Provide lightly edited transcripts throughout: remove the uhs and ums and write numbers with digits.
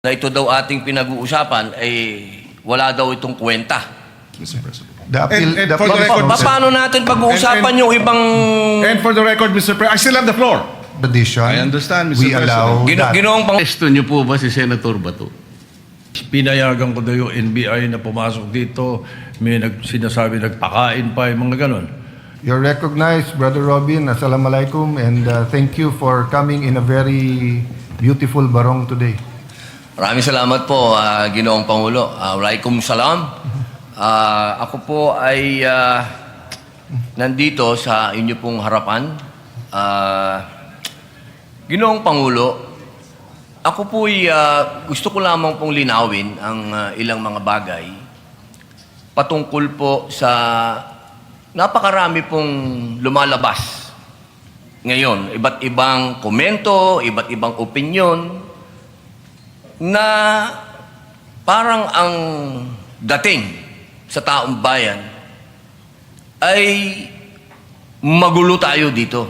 na ito daw ating pinag-uusapan ay wala daw itong kwenta. Mr. President. The appeal, And the for the appeal record, from Paano natin pag-uusapan And- yung ibang... And for the record, Mr. President, I still have the floor. petition, I understand, Mr. we allow that. Ginoong pang... Gusto niyo po ba si Senator Bato? Pinayagan ko daw yung NBI na pumasok dito, may sinasabi nagpakain pa, yung mga ganon. You're recognized, Brother Robin. Assalamualaikum, and thank you for coming in a very beautiful barong today. Maraming salamat po, Ginoong Pangulo. Walaikum salam. Ako po ay nandito sa inyo pong harapan. Ginoong Pangulo, ako po ay gusto ko lamang pong linawin ang ilang mga bagay patungkol po sa napakarami pong lumalabas ngayon. Iba't ibang komento, iba't ibang opinyon na parang ang dating sa taong bayan ay magulo tayo dito.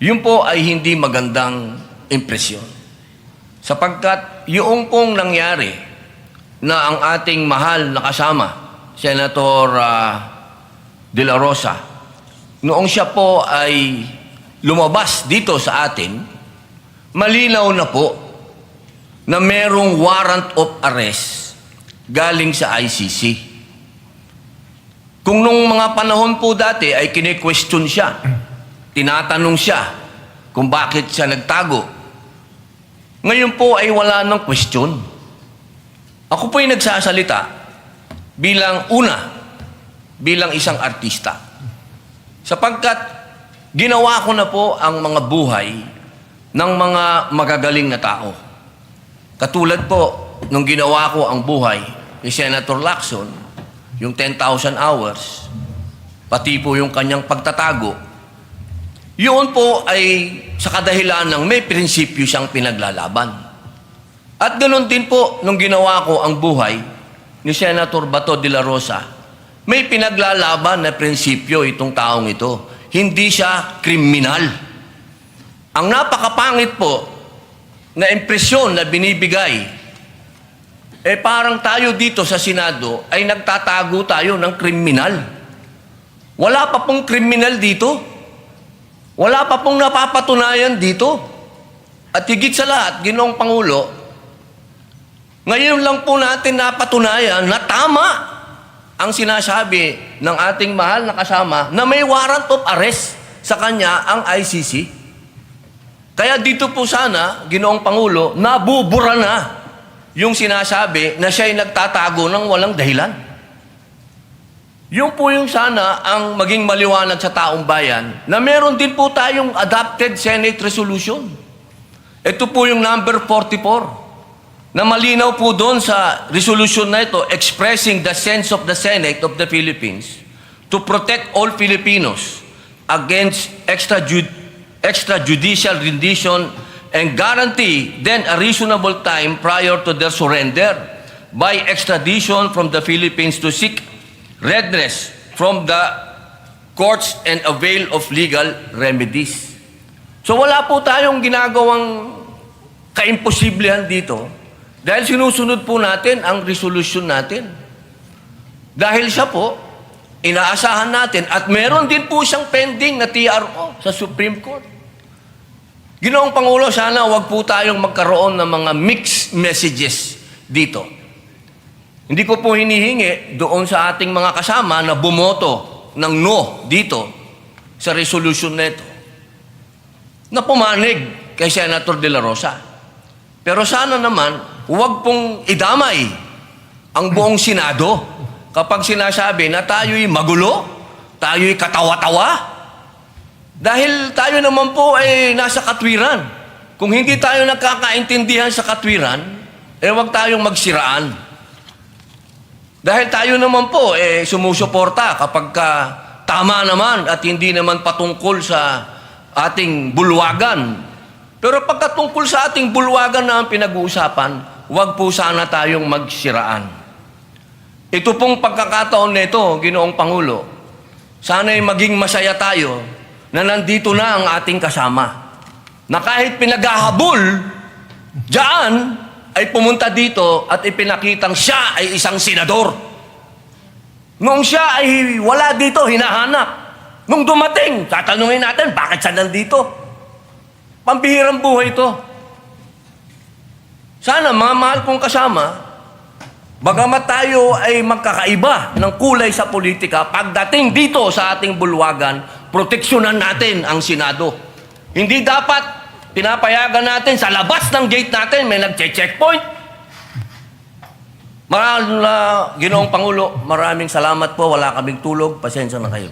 Yun po ay hindi magandang impresyon. Sapagkat yung pong nangyari na ang ating mahal na kasama, Senator De La Rosa, noong siya po ay lumabas dito sa atin, malinaw na po na merong warrant of arrest galing sa ICC. Kung nung mga panahon po dati ay kine-question siya, tinatanong siya kung bakit siya nagtago. Ngayon po ay wala ng question. Ako po ay nagsasalita bilang isang artista. Sapagkat ginawa ko na po ang mga buhay ng mga magagaling na tao. Katulad po, nung ginawa ko ang buhay ni Senator Lacson, yung 10,000 hours, pati po yung kanyang pagtatago, yun po ay sa kadahilan ng may prinsipyo siyang pinaglalaban. At ganoon din po, nung ginawa ko ang buhay ni Senator Bato de la Rosa, may pinaglalaban na prinsipyo itong taong ito. Hindi siya kriminal. Ang napakapangit po na impresyon na binibigay, parang tayo dito sa Senado ay nagtatago tayo ng kriminal. Wala pa pong kriminal dito. Wala pa pong napapatunayan dito. At higit sa lahat, Ginoong Pangulo, ngayon lang po natin napatunayan na tama ang sinasabi ng ating mahal na kasama na may warrant of arrest sa kanya ang ICC. Kaya dito po sana, Ginoong Pangulo, nabubura na yung sinasabi na siya'y nagtatago ng walang dahilan. Yun po yung sana ang maging maliwanag sa taong bayan na meron din po tayong adopted Senate resolution. Ito po yung number 44 na malinaw po doon sa resolution na ito expressing the sense of the Senate of the Philippines to protect all Filipinos against extrajudicial rendition and guarantee then a reasonable time prior to their surrender by extradition from the Philippines to seek redress from the courts and avail of legal remedies. So wala po tayong ginagawang kaimposiblihan dito dahil sinusunod po natin ang resolution natin. Dahil siya po, inaasahan natin at meron din po siyang pending na TRO sa Supreme Court. Ginoong Pangulo, sana wag po tayong magkaroon ng mga mixed messages dito. Hindi ko po hinihingi doon sa ating mga kasama na bumoto ng no dito sa resolution na ito na pumanig kay Senator De La Rosa. Pero sana naman, huwag pong idamay ang buong Senado kapag sinasabi na tayo'y magulo, tayo'y katawa-tawa. Dahil tayo naman po ay nasa katwiran. Kung hindi tayo nagkakaintindihan sa katwiran, huwag tayong magsiraan. Dahil tayo naman po sumusuporta kapag tama naman at hindi naman patungkol sa ating bulwagan. Pero pagkatungkol sa ating bulwagan na ang pinag-uusapan, huwag po sana tayong magsiraan. Ito pong pagkakataon nito, Ginoong Pangulo, sana'y maging masaya tayo na nandito na ang ating kasama. Na kahit pinaghahabol Diyan ay pumunta dito at ipinakitang siya ay isang senador. Noong siya ay wala dito, hinahanap. Nung dumating, tatanungin natin, bakit siya nandito? Pambihirang buhay ito. Sana, mga mahal kong kasama, bagamat tayo ay magkakaiba ng kulay sa politika, pagdating dito sa ating bulwagan, proteksyonan natin ang Senado. Hindi dapat pinapayagan natin sa labas ng gate natin, may nagche-checkpoint. Ginoong Pangulo, maraming salamat po. Wala kaming tulog. Pasensya na kayo.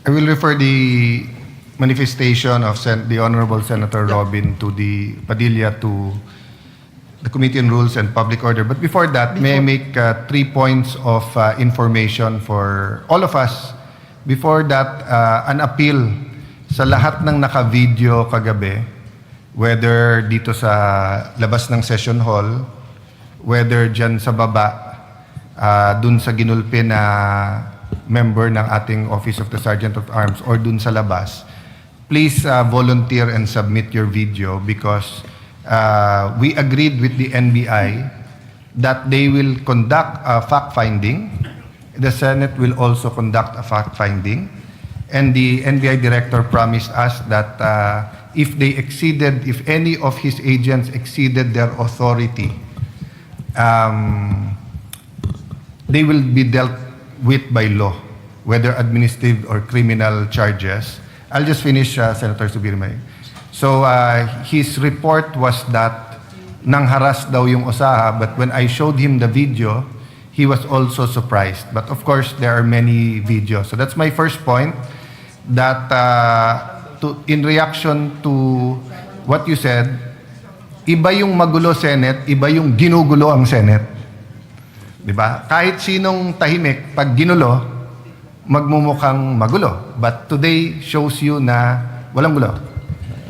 I will refer the manifestation of the Honorable Senator Robin to the Padilla to the Committee on Rules and Public Order. But before that, may I make 3 points of information for all of us. Before that, an appeal sa lahat ng naka-video kagabi, whether dito sa labas ng session hall, whether dyan sa baba, dun sa ginulpi na member ng ating Office of the Sergeant of Arms, or dun sa labas, please volunteer and submit your video because we agreed with the NBI that they will conduct a fact-finding. The Senate will also conduct a fact-finding. And the NBI director promised us that if any of his agents exceeded their authority, they will be dealt with by law, whether administrative or criminal charges. I'll just finish, Senator Subirmay. So, his report was that nangharas daw yung usaha, but when I showed him the video, he was also surprised. But of course, there are many videos. So that's my first point, that in reaction to what you said, iba yung magulo Senate, iba yung ginugulo ang Senate. Di ba? Kahit sinong tahimik, pag ginulo, magmumukhang magulo. But today shows you na walang gulo.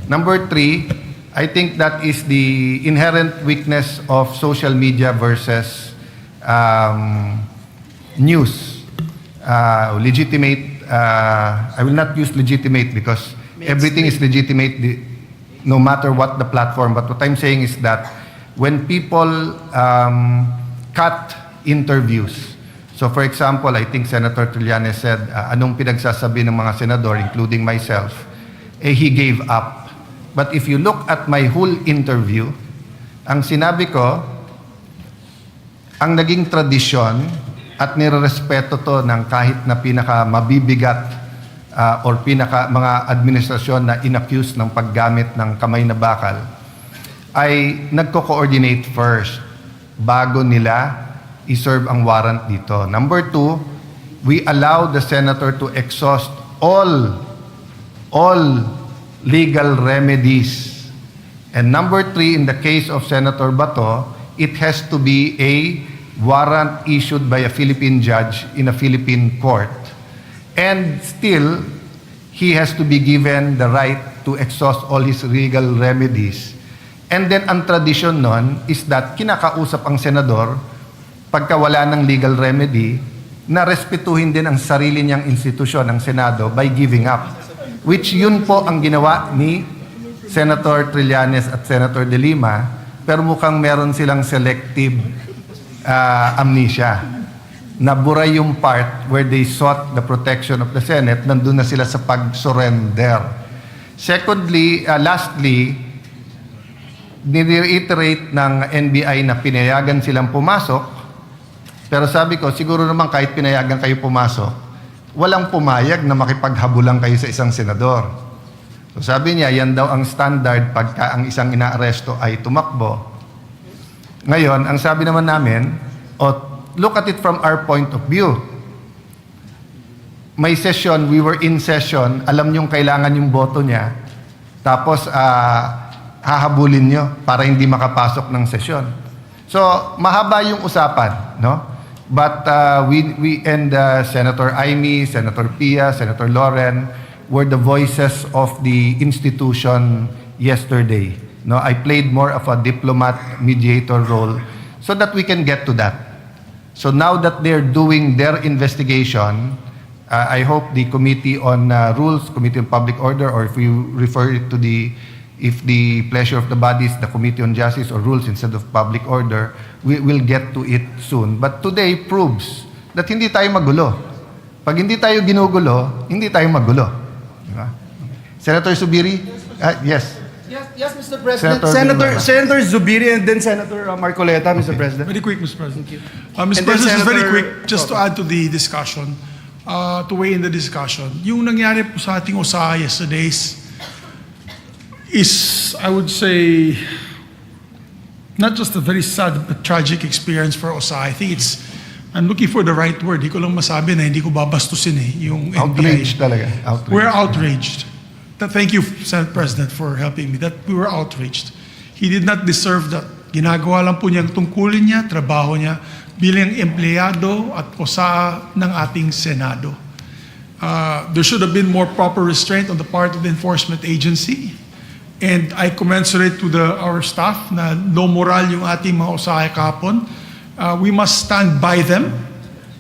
Number 3, I think that is the inherent weakness of social media versus news. Legitimate, I will not use legitimate because everything is legitimate no matter what the platform. But what I'm saying is that when people cut interviews, so for example, I think Senator Trillanes said, anong pinagsasabi ng mga senador, including myself, he gave up. But if you look at my whole interview, ang sinabi ko, ang naging tradisyon at nirerespeto to ng kahit na pinaka mabibigat or mga administrasyon na inaccuse ng paggamit ng kamay na bakal, ay nagko-coordinate first bago nila i-serve ang warrant dito. Number 2, we allow the senator to exhaust all legal remedies. And number 3, in the case of Senator Bato, it has to be a warrant issued by a Philippine judge in a Philippine court. And still, he has to be given the right to exhaust all his legal remedies. And then, ang tradisyon nun is that kinakausap ang senador pagka wala ng legal remedy na respetuhin din ang sarili niyang institusyon, ang Senado, by giving up. Which yun po ang ginawa ni Senator Trillanes at Senator De Lima, pero mukhang meron silang selective amnesia. Nabura yung part where they sought the protection of the Senate, nandun na sila sa pag-surrender. Secondly, lastly, nire-iterate ng NBI na pinayagan silang pumasok, pero sabi ko, siguro naman kahit pinayagan kayo pumasok, walang pumayag na makipaghabulan kayo sa isang senador. So sabi niya, yan daw ang standard pagka ang isang inaaresto ay tumakbo. Ngayon, ang sabi naman namin, look at it from our point of view. May session, we were in session, alam niyong kailangan yung boto niya, tapos hahabulin niyo para hindi makapasok ng session. So, mahaba yung usapan, no? But we and Senator Amy, Senator Pia, Senator Loren were the voices of the institution yesterday. No, I played more of a diplomat mediator role so that we can get to that. So now that they're doing their investigation, I hope the Committee on Rules, Committee on Public Order, or if you refer it to the if the pleasure of the body is the Committee on Justice or Rules instead of Public Order, we will get to it soon. But today proves that hindi tayo magulo. Pag hindi tayo ginugulo, hindi tayo magulo. Diba? Senator Zubiri? Yes. Yes, Mr. President. Senator Senator Zubiri and then Senator Marcoleta, Mr. President. Very quick, Mr. President. Mr. And then President, just very Senator- quick, just to add to the discussion, to weigh in the discussion. Yung nangyari po sa ating OSA yesterday's is, I would say, not just a very sad but tragic experience for OSA. I think it's, I'm looking for the right word. Hindi ko lang masabi na hindi ko babastusin yung NBI. Outrage talaga. Outrage. We're outraged. Thank you, Senate President, for helping me. That we were outraged. He did not deserve that. Ginagawa lang po niya ang tungkulin niya, trabaho niya bilang empleyado at OSA ng ating Senado. There should have been more proper restraint on the part of the enforcement agency. And I commensurate to our staff na low moral yung ating mga OSA kahapon. We must stand by them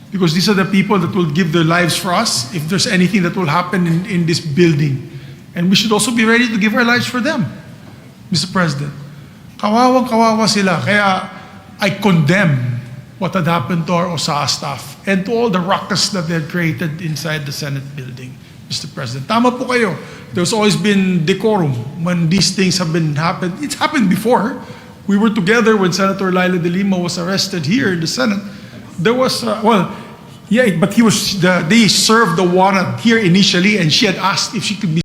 because these are the people that will give their lives for us if there's anything that will happen in this building. And we should also be ready to give our lives for them, Mr. President. Kawawang-kawawa sila. Kaya I condemn what had happened to our OSA staff and to all the ruckus that they had created inside the Senate building, Mr. President. Tama po kayo. There's always been decorum when these things have been happened. It's happened before. We were together when Senator Laila de Lima was arrested here in the Senate. There was, but they served the warrant here initially and she had asked if she could be